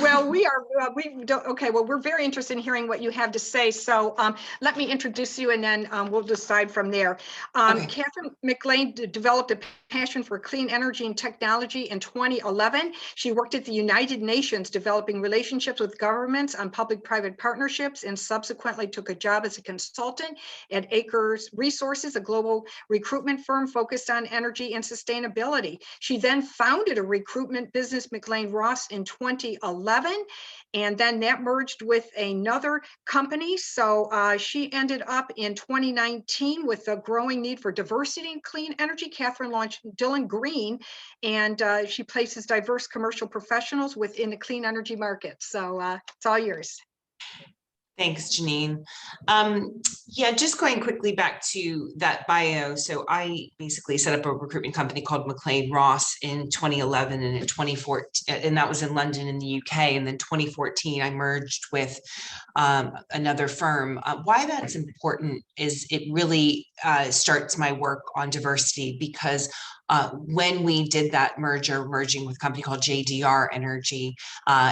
Well, we're very interested in hearing what you have to say. So let me introduce you, and then we'll decide from there. Okay. Catherine McLean developed a passion for clean energy and technology in 2011. She worked at the United Nations developing relationships with governments on public-private partnerships, and subsequently took a job as a consultant at Acres Resources, a global recruitment firm focused on energy and sustainability. She then founded a recruitment business, McLean Ross, in 2011, and then that merged with another company. So she ended up in 2019 with a growing need for diversity in clean energy. Catherine launched Dylan Green, and she places diverse commercial professionals within the clean energy market. So it's all yours. Thanks, Janine. Yeah, just going quickly back to that bio. So I basically set up a recruitment company called McLean Ross in 2011, and in 2014, and that was in London in the UK. And then 2014, I merged with another firm. Why that's important is it really starts my work on diversity, because when we did that merging with a company called JDR Energy,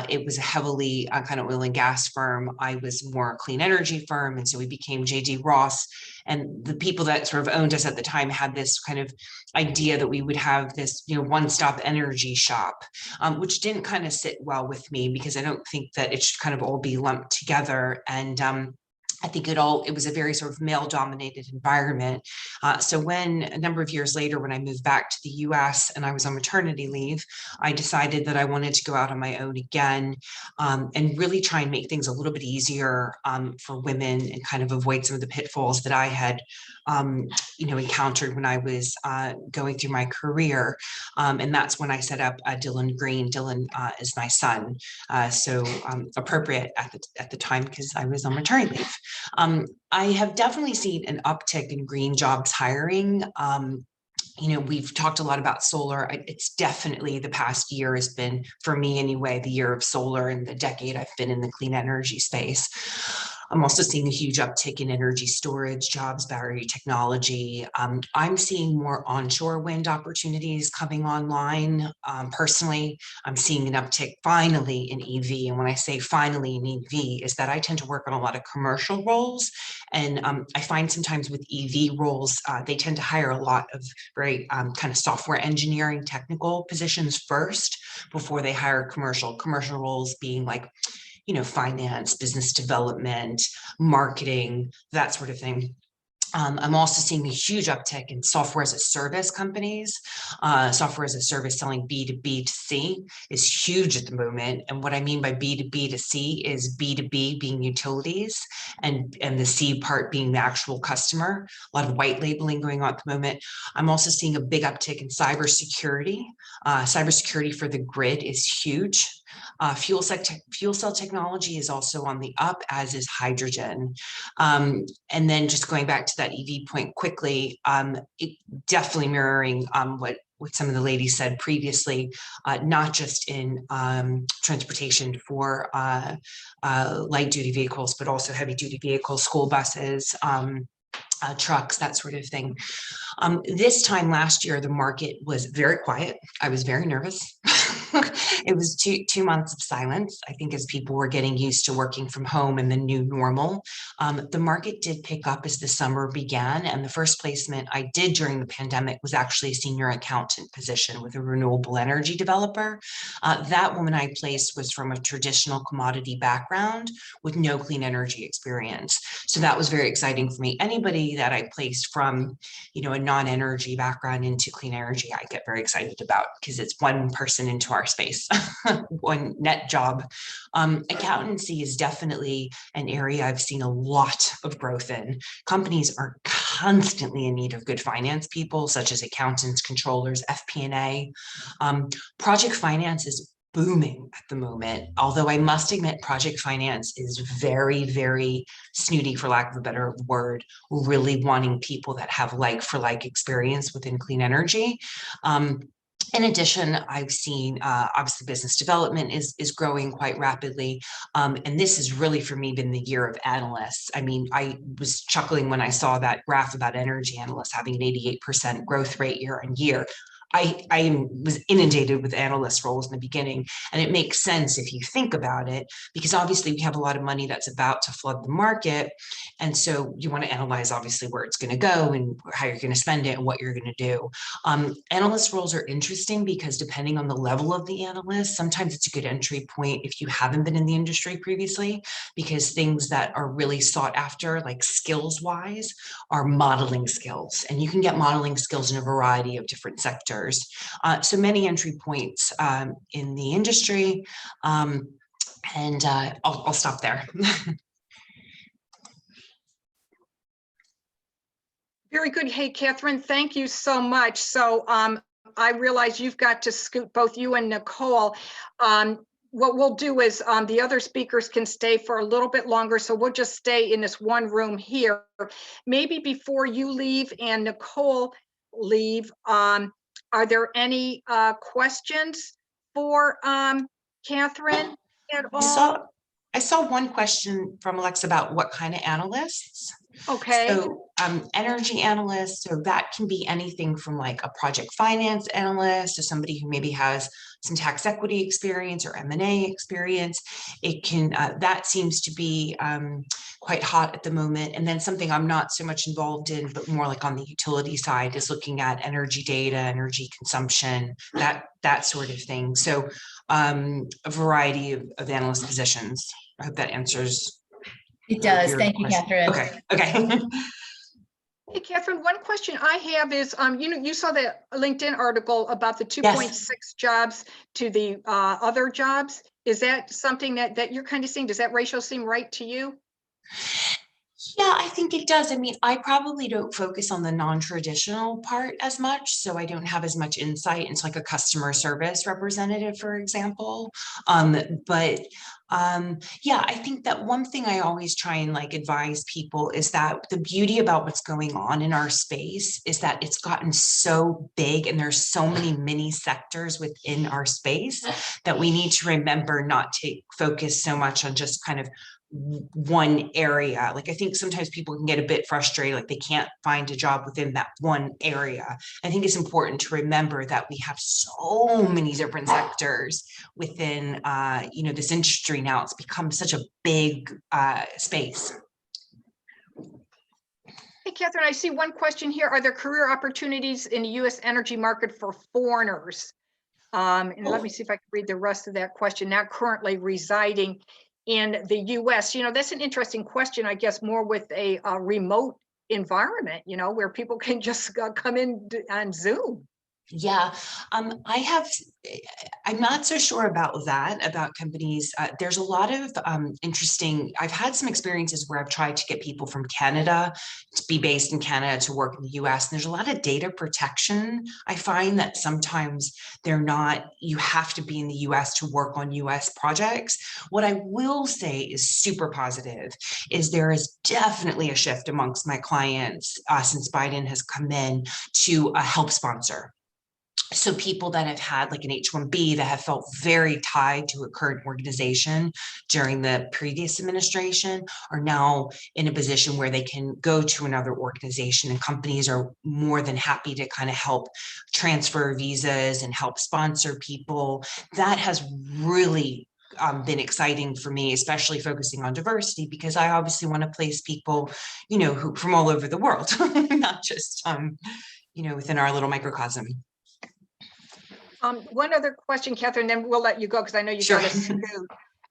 it was a heavily kind of oil and gas firm. I was more a clean energy firm. And so we became JD Ross. And the people that sort of owned us at the time had this kind of idea that we would have this, one-stop energy shop, which didn't kind of sit well with me, because I don't think that it should kind of all be lumped together. And I think it was a very sort of male-dominated environment. So when a number of years later, when I moved back to the US and I was on maternity leave, I decided that I wanted to go out on my own again, and really try and make things a little bit easier for women, and kind of avoid some of the pitfalls that I had encountered when I was going through my career. And that's when I set up Dylan Green. Dylan is my son, so appropriate at the time, because I was on maternity leave. I have definitely seen an uptick in green jobs hiring. We've talked a lot about solar. It's definitely, the past year has been, for me anyway, the year of solar, and the decade I've been in the clean energy space. I'm also seeing a huge uptick in energy storage jobs, battery technology. I'm seeing more onshore wind opportunities coming online. Personally, I'm seeing an uptick finally in EV. And when I say finally in EV, is that I tend to work on a lot of commercial roles. And I find sometimes with EV roles, they tend to hire a lot of very kind of software engineering technical positions first before they hire commercial roles being like, you know, finance, business development, marketing, that sort of thing. I'm also seeing a huge uptick in software as a service companies. Software as a service selling B2B to C is huge at the moment. And what I mean by B2B to C is B2B being utilities and the C part being the actual customer. A lot of white labeling going on at the moment. I'm also seeing a big uptick in cybersecurity. Cybersecurity for the grid is huge. Fuel cell technology is also on the up, as is hydrogen. And then just going back to that EV point quickly, it definitely mirroring what some of the ladies said previously, not just in transportation for light duty vehicles, but also heavy duty vehicles, school buses, trucks, that sort of thing. This time last year, the market was very quiet. I was very nervous. It was two months of silence, I think, as people were getting used to working from home and the new normal. The market did pick up as the summer began, and the first placement I did during the pandemic was actually a senior accountant position with a renewable energy developer. That woman I placed was from a traditional commodity background with no clean energy experience. So that was very exciting for me. Anybody that I placed from, you know, a non-energy background into clean energy, I get very excited about, because it's one person into our space, one net job. Accountancy is definitely an area I've seen a lot of growth in. Companies are constantly in need of good finance people, such as accountants, controllers, FP&A. Project finance is booming at the moment, although I must admit project finance is very, very snooty, for lack of a better word, really wanting people that have like for like experience within clean energy. In addition, I've seen obviously business development is growing quite rapidly. And this has really for me been the year of analysts. I mean, I was chuckling when I saw that graph about energy analysts having an 88% growth rate year on year. I was inundated with analyst roles in the beginning, and it makes sense if you think about it, because obviously we have a lot of money that's about to flood the market. And so you want to analyze obviously where it's going to go and how you're going to spend it and what you're going to do. Analyst roles are interesting because depending on the level of the analyst, sometimes it's a good entry point if you haven't been in the industry previously, because things that are really sought after, like skills wise, are modeling skills. And you can get modeling skills in a variety of different sectors. So many entry points in the industry, and I'll stop there. Very good. Hey, Catherine, thank you so much. So I realize you've got to scoot, both you and Nicole. What we'll do is the other speakers can stay for a little bit longer, so we'll just stay in this one room here. Maybe before you leave and Nicole leave, are there any questions for Catherine at all? I saw one question from Alexa about what kind of analysts. Okay. So energy analysts, so that can be anything from like a project finance analyst to somebody who maybe has some tax equity experience or M&A experience. It can, that seems to be quite hot at the moment. And then something I'm not so much involved in, but more like on the utility side, is looking at energy data, energy consumption, that sort of thing. So a variety of analyst positions. I hope that answers. It does. Thank you, Catherine. Okay. Hey, Catherine, one question I have is, you saw the LinkedIn article about the 2.6 jobs to the other jobs. Is that something that you're kind of seeing? Does that ratio seem right to you? Yeah, I think it does. I mean, I probably don't focus on the non-traditional part as much, so I don't have as much insight into like a customer service representative, for example. Yeah, I think that one thing I always try and like advise people is that the beauty about what's going on in our space is that it's gotten so big and there's so many mini sectors within our space that we need to remember not to focus so much on just kind of one area. Like I think sometimes people can get a bit frustrated, like they can't find a job within that one area. I think it's important to remember that we have so many different sectors within this industry now. It's become such a big space. Hey, Catherine, I see one question here. Are there career opportunities in the U.S. energy market for foreigners? And let me see if I can read the rest of that question. Not currently residing in the U.S. That's an interesting question, I guess, more with a remote environment, where people can just come in on Zoom. Yeah, I'm not so sure about that, about companies. There's a lot of interesting, I've had some experiences where I've tried to get people from Canada to be based in Canada to work in the US. And there's a lot of data protection. I find that sometimes you have to be in the US to work on US projects. What I will say is super positive is there is definitely a shift amongst my clients since Biden has come in to a help sponsor. So people that have had like an H-1B that have felt very tied to a current organization during the previous administration are now in a position where they can go to another organization, and companies are more than happy to kind of help transfer visas and help sponsor people. That has really been exciting for me, especially focusing on diversity, because I obviously want to place people, who from all over the world, not just, within our little microcosm. One other question, Catherine, then we'll let you go because I know you got to scoot.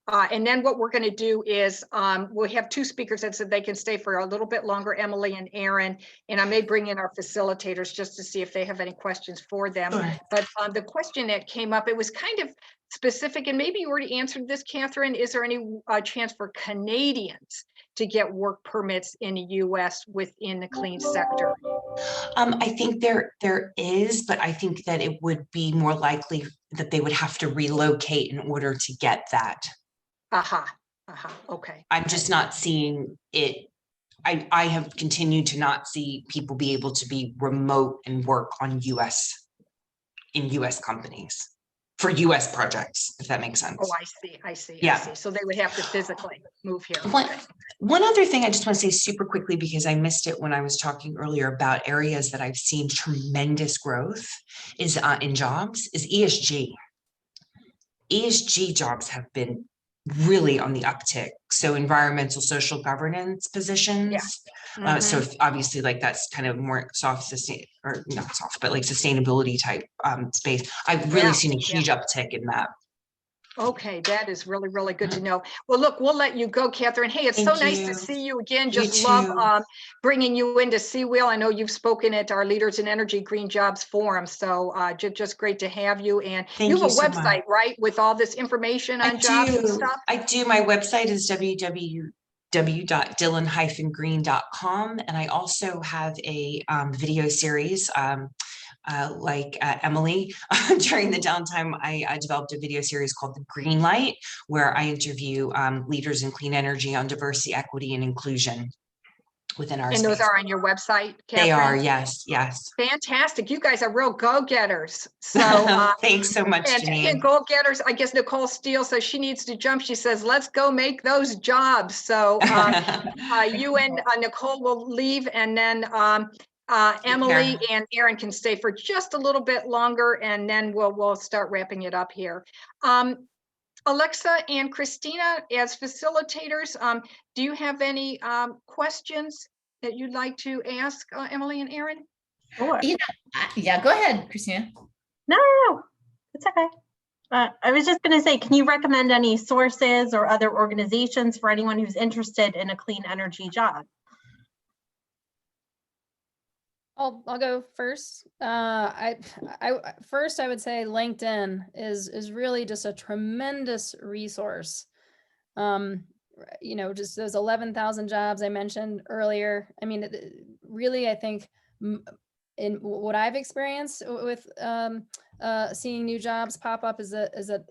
And then what we're going to do is we'll have two speakers that said they can stay for a little bit longer, Emily and Aaron, and I may bring in our facilitators just to see if they have any questions for them. Sure. But the question that came up, it was kind of specific, and maybe you already answered this, Catherine. Is there any chance for Canadians to get work permits in the U.S. within the clean sector? I think there is, but I think that it would be more likely that they would have to relocate in order to get that. Okay. I'm just not seeing it. I have continued to not see people be able to be remote and work on US companies for US projects, if that makes sense. Oh, I see. Yeah. I see. So they would have to physically move here. One other thing I just want to say super quickly, because I missed it when I was talking earlier about areas that I've seen tremendous growth is in jobs, is ESG. ESG jobs have been really on the uptick. So environmental, social governance positions. Yeah. So obviously like that's kind of more soft, or not soft, but like sustainability type space. I've really seen a huge uptick in that. Okay, that is really, really good to know. Well, look, we'll let you go, Catherine. Hey, it's so nice to see you again. Just love bringing you into CWEEL. I know you've spoken at our Leaders in Energy Green Jobs Forum, so just great to have you. And you have a website, right, with all this information on jobs and stuff? I do. My website is www.dylan-green.com, and I also have a video series. Like Emily, during the downtime, I developed a video series called The Green Light, where I interview leaders in clean energy on diversity, equity, and inclusion within our space. And those are on your website, Catherine? They are, yes. Fantastic. You guys are real go-getters. So thanks so much, Janine. And go-getters, I guess Nicole Steele says she needs to jump. She says, let's go make those jobs. So you and Nicole will leave, and then Emily and Aaron can stay for just a little bit longer, and then we'll start wrapping it up here. Alexa and Christina, as facilitators, do you have any questions that you'd like to ask Emily and Aaron? Sure. Yeah, go ahead, Christina. No, it's okay. I was just going to say, can you recommend any sources or other organizations for anyone who's interested in a clean energy job? I'll go first. I would say LinkedIn is really just a tremendous resource. Just those 11,000 jobs I mentioned earlier. I mean, really, I think in what I've experienced with seeing new jobs pop up is that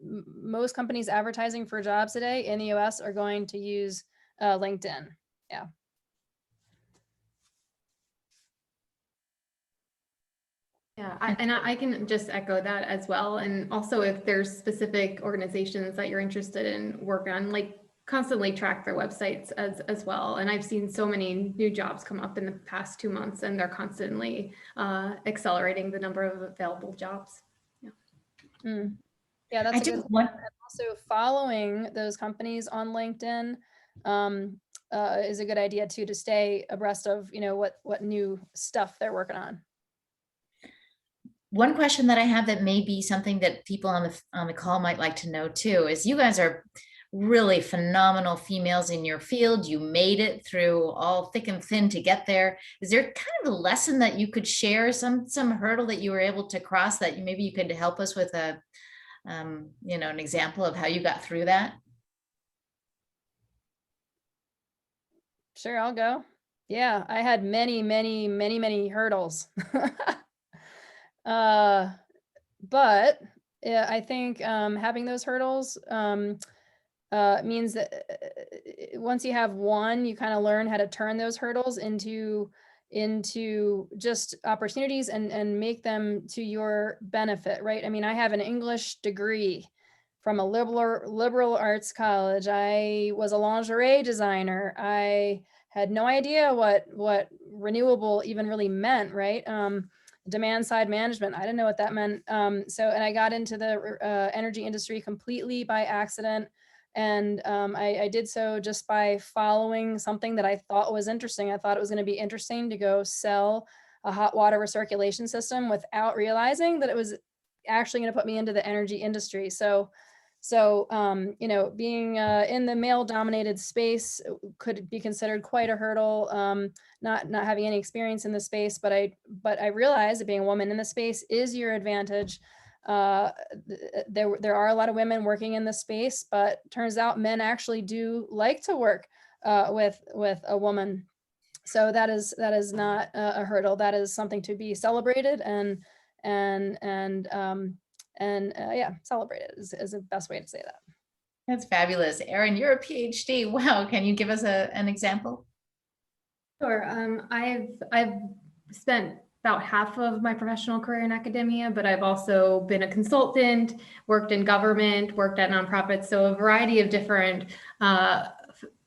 most companies advertising for jobs today in the US are going to use LinkedIn. Yeah. Yeah, I can just echo that as well. And also, if there's specific organizations that you're interested in working on, like constantly track their websites as well. And I've seen so many new jobs come up in the past 2 months, and they're constantly accelerating the number of available jobs. Mm. Yeah, that's I a good do point. one. And also following those companies on LinkedIn is a good idea too, to stay abreast of, you know, what new stuff they're working on. One question that I have that may be something that people on the call might like to know too is you guys are really phenomenal females in your field. You made it through all thick and thin to get there. Is there kind of a lesson that you could share, some hurdle that you were able to cross that maybe you could help us with a you know, an example of how you got through that? Sure, I'll go. Yeah, I had many hurdles. But yeah, I think having those hurdles means that once you have one, you kind of learn how to turn those hurdles into just opportunities and make them to your benefit, right? I mean, I have an English degree from a liberal arts college. I was a lingerie designer. I had no idea what renewable even really meant, right? Demand side management. I didn't know what that meant. And I got into the energy industry completely by accident. And I did so just by following something that I thought was interesting. I thought it was going to be interesting to go sell a hot water recirculation system without realizing that it was actually going to put me into the energy industry. So you know, being in the male dominated space could be considered quite a hurdle, not having any experience in the space, but I realized that being a woman in the space is your advantage. There are a lot of women working in the space, but turns out men actually do like to work with a woman. So that is not a hurdle. That is something to be celebrated yeah, celebrated is the best way to say that. That's fabulous. Erin, you're a PhD. Wow. Can you give us an example? Sure. I've spent about half of my professional career in academia, but I've also been a consultant, worked in government, worked at nonprofits, so a variety of different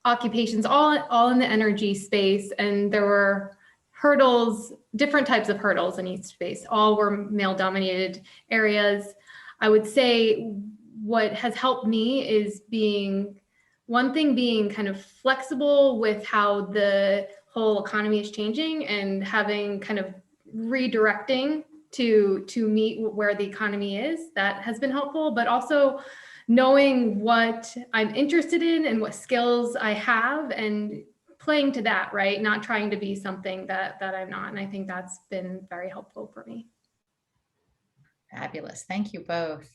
occupations, all in the energy space. And there were hurdles, different types of hurdles in each space. All were male-dominated areas. I would say what has helped me is being kind of flexible with how the whole economy is changing and having kind of redirecting to meet where the economy is. That has been helpful, but also knowing what I'm interested in and what skills I have and playing to that, right? Not trying to be something that I'm not. And I think that's been very helpful for me. Fabulous. Thank you both.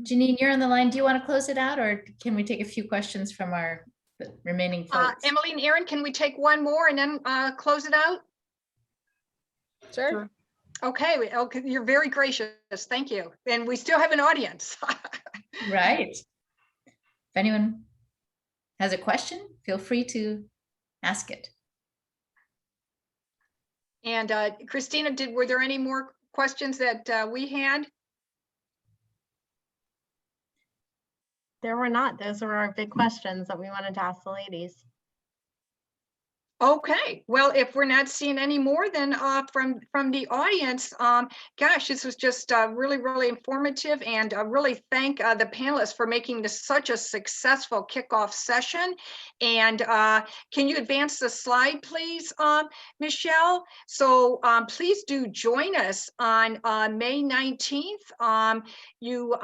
Janine, you're on the line. Do you want to close it out, or can we take a few questions from our remaining folks? Emily and Erin, can we take one more and then close it out? Sure. Okay, you're very gracious. Thank you. And we still have an audience. Right. If anyone has a question, feel free to ask it. And Christina, were there any more questions that we had? There were not. Those were our big questions that we wanted to ask the ladies. Okay, well, if we're not seeing any more then from the audience, gosh, this was just really informative, and really thank the panelists for making this such a successful kickoff session. And can you advance the slide, please, Michelle? So please do join us on May 19th. You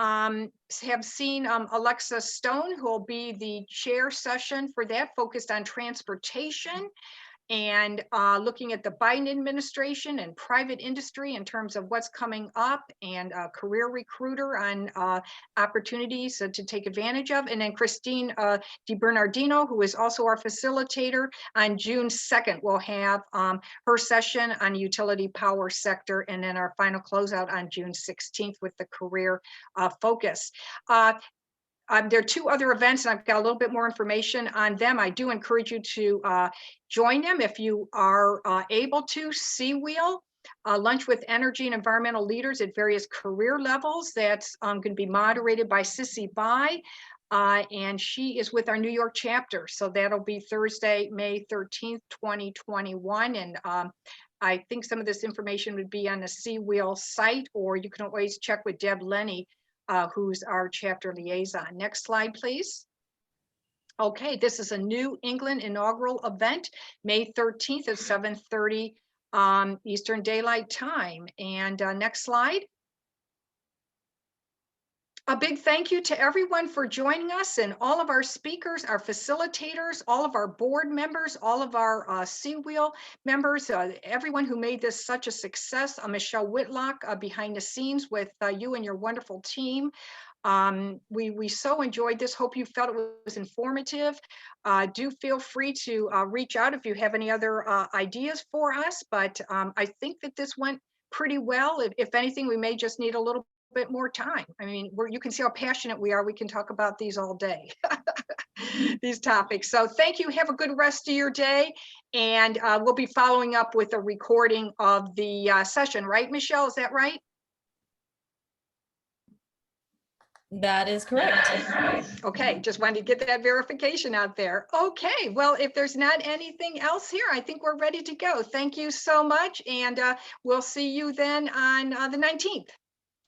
have seen Alexa Stone, who will be the chair session for that, focused on transportation and looking at the Biden administration and private industry in terms of what's coming up, and a career recruiter on opportunities to take advantage of. And then Christine DiBernardino, who is also our facilitator, on June 2nd, we'll have her session on utility power sector, and then our final closeout on June 16th with the career focus. There are two other events, and I've got a little bit more information on them. I do encourage you to join them if you are able to. CWEEL, lunch with energy and environmental leaders at various career levels. That's going to be moderated by Sissy Bai. and she is with our New York chapter. So that'll be Thursday, May 13th, 2021. And I think some of this information would be on the CWEEL site, or you can always check with Deb Lenny, who's our chapter liaison. Next slide, please. Okay, this is a New England inaugural event, May 13th at 7:30 Eastern Daylight Time. And next slide. A big thank you to everyone for joining us, and all of our speakers, our facilitators, all of our board members, all of our CWEEL members, everyone who made this such a success. Michelle Whitlock behind the scenes with you and your wonderful team. We so enjoyed this. Hope you felt it was informative. Do feel free to reach out if you have any other ideas for us, but I think that this went pretty well. If anything, we may just need a little bit more time. I mean, you can see how passionate we are. We can talk about these all day, these topics. So thank you. Have a good rest of your day. And we'll be following up with a recording of the session, right, Michelle? Is that right? That is correct. Okay, just wanted to get that verification out there. Okay, well, if there's not anything else here, I think we're ready to go. Thank you so much. And we'll see you then on the 19th.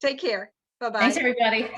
Take care. Bye-bye. Thanks, everybody.